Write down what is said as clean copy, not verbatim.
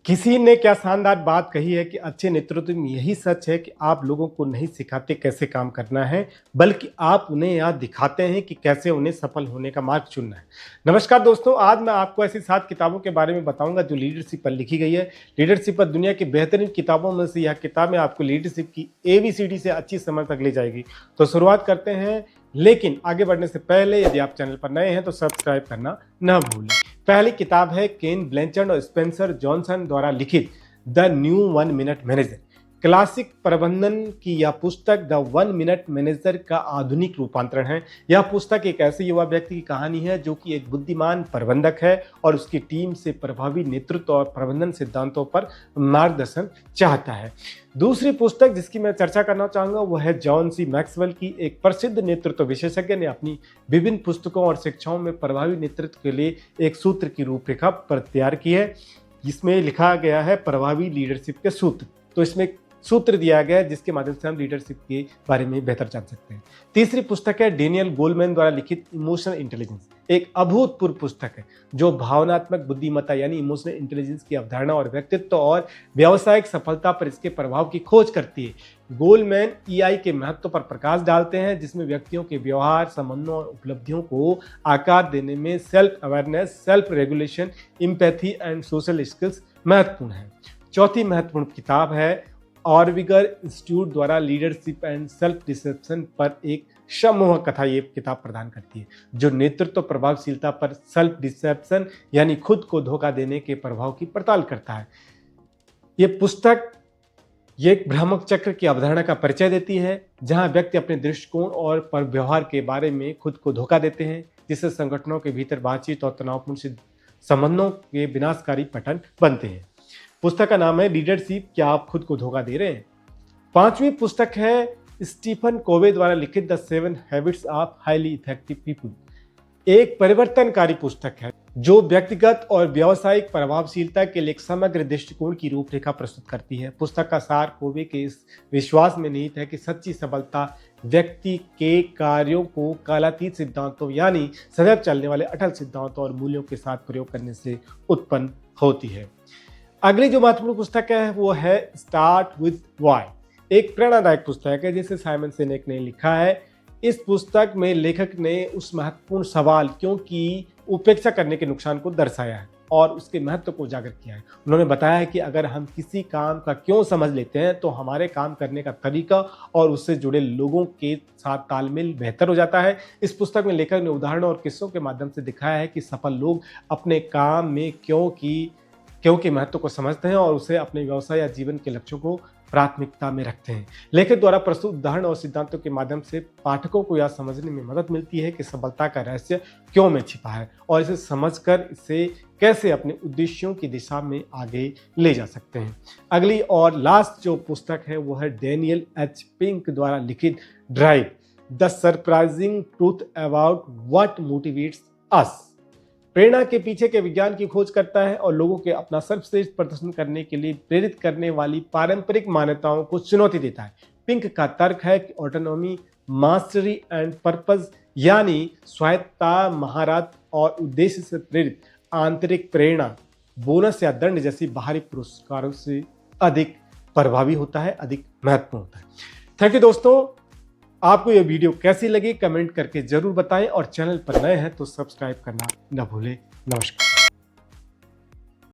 किसी ने क्या शानदार बात कही है कि अच्छे नेतृत्व में यही सच है कि आप लोगों को नहीं सिखाते कैसे काम करना है, बल्कि आप उन्हें यह दिखाते हैं कि कैसे उन्हें सफल होने का मार्ग चुनना है। नमस्कार दोस्तों, आज मैं आपको ऐसी 7 किताबों के बारे में बताऊंगा जो लीडरशिप पर लिखी गई है। लीडरशिप पर दुनिया की बेहतरीन किताबों में से यह किताबें आपको लीडरशिप की ABCD से अच्छी समझ तक ले जाएगी। तो शुरुआत करते हैं, लेकिन आगे बढ़ने से पहले यदि आप चैनल पर नए हैं तो सब्सक्राइब करना न भूलें। पहली किताब है केन ब्लैंचर्ड और स्पेंसर जॉनसन द्वारा लिखित the new 1 minute manager. Classic प्रबंधन की यह पुस्तक द 1 मिनट मैनेजर का आधुनिक रूपांतरण है। यह पुस्तक एक ऐसे युवा व्यक्ति की कहानी है जो कि एक बुद्धिमान प्रबंधक है और उसकी टीम से प्रभावी नेतृत्व और प्रबंधन सिद्धांतों पर मार्गदर्शन चाहता है। दूसरी पुस्तक जिसकी मैं चर्चा करना चाहूँगा वह है जॉन सी मैक्सवेल की। एक प्रसिद्ध नेतृत्व विशेषज्ञ ने अपनी विभिन्न पुस्तकों और शिक्षाओं में प्रभावी नेतृत्व के लिए एक सूत्र की रूपरेखा पर तैयार की है। इसमें लिखा गया है प्रभावी लीडरशिप के सूत्र। तो इसमें सूत्र दिया गया है जिसके माध्यम से हम लीडरशिप के बारे में बेहतर जान सकते हैं। तीसरी पुस्तक है डेनियल गोलमैन द्वारा लिखित इमोशनल इंटेलिजेंस। एक अभूतपूर्व पुस्तक है जो भावनात्मक बुद्धिमत्ता यानी इमोशनल इंटेलिजेंस की अवधारणा और व्यक्तित्व और व्यावसायिक सफलता पर इसके प्रभाव की खोज करती है। गोलमैन EI के महत्व पर प्रकाश डालते हैं जिसमें व्यक्तियों के व्यवहार, संबंधों और उपलब्धियों को आकार देने में self awareness, self regulation, empathy and social skills महत्वपूर्ण है। चौथी महत्वपूर्ण किताब है ऑरविगर इंस्टीट्यूट द्वारा लीडरशिप एंड सेल्फ डिसेप्शन पर एक समूह कथा ये किताब प्रदान करती है जो नेतृत्व प्रभावशीलता पर सेल्फ डिसेप्शन यानी खुद को धोखा देने के प्रभाव की पड़ताल करता है। ये पुस्तक एक भ्रामक चक्र की अवधारणा का परिचय देती है जहां व्यक्ति अपने दृष्टिकोण और पर व्यवहार के बारे में खुद को धोखा देते हैं, जिससे संगठनों के भीतर बातचीत और तनावपूर्ण संबंधों के विनाशकारी पैटर्न बनते हैं। पुस्तक का नाम है लीडरशिप, क्या आप खुद को धोखा दे रहे हैं। पांचवी पुस्तक है स्टीफन कोवे द्वारा लिखित the 7 habits of highly effective people. एक परिवर्तनकारी पुस्तक है जो व्यक्तिगत और व्यावसायिक प्रभावशीलता के लिए एक समग्र दृष्टिकोण की रूपरेखा प्रस्तुत करती है। पुस्तक का सार कोवे के इस विश्वास में निहित है कि सच्ची सफलता व्यक्ति के कार्यों को कालातीत सिद्धांतों यानी सदैव चलने वाले अटल सिद्धांतों और मूल्यों के साथ प्रयोग करने से उत्पन्न होती है। अगली जो महत्वपूर्ण पुस्तक है वो है स्टार्ट विद व्हाई। एक प्रेरणादायक पुस्तक है जिसे साइमन सिनेक ने लिखा है। इस पुस्तक में लेखक ने उस महत्वपूर्ण सवाल क्योंकि उपेक्षा करने के नुकसान को दर्शाया है और उसके महत्व को उजागर किया है। उन्होंने बताया है कि अगर हम किसी काम का क्यों समझ लेते हैं तो हमारे काम करने का तरीका और उससे जुड़े लोगों के साथ तालमेल बेहतर हो जाता है। इस पुस्तक में लेखक ने उदाहरणों और किस्सों के माध्यम से दिखाया है कि सफल लोग अपने काम में क्योंकि महत्व को समझते हैं और उसे अपने व्यवसाय या जीवन के लक्ष्यों को प्राथमिकता में रखते हैं। लेखक द्वारा प्रस्तुत उदाहरण और सिद्धांतों के माध्यम से पाठकों को यह समझने में मदद मिलती है कि सफलता का रहस्य क्यों में छिपा है और इसे समझकर इसे कैसे अपने उद्देश्यों की दिशा में आगे ले जा सकते हैं। अगली और लास्ट जो पुस्तक है वो है डेनियल H. पिंक द्वारा लिखित drive the surprising truth about what motivates us. प्रेरणा के पीछे के विज्ञान की खोज करता है और लोगों के अपना सर्वश्रेष्ठ प्रदर्शन करने के लिए प्रेरित करने वाली पारंपरिक मान्यताओं को चुनौती देता है। पिंक का तर्क है कि ऑटोनॉमी, मास्टरी एंड पर्पस यानी स्वायत्तता, महारत और उद्देश्य से प्रेरित आंतरिक प्रेरणा बोनस या दंड जैसी बाहरी पुरस्कारों से अधिक प्रभावी होता है, अधिक महत्वपूर्ण होता है। थैंक यू दोस्तों, आपको यह वीडियो कैसी लगी कमेंट करके जरूर बताएं और चैनल पर नए हैं तो सब्सक्राइब करना न भूलें। नमस्कार।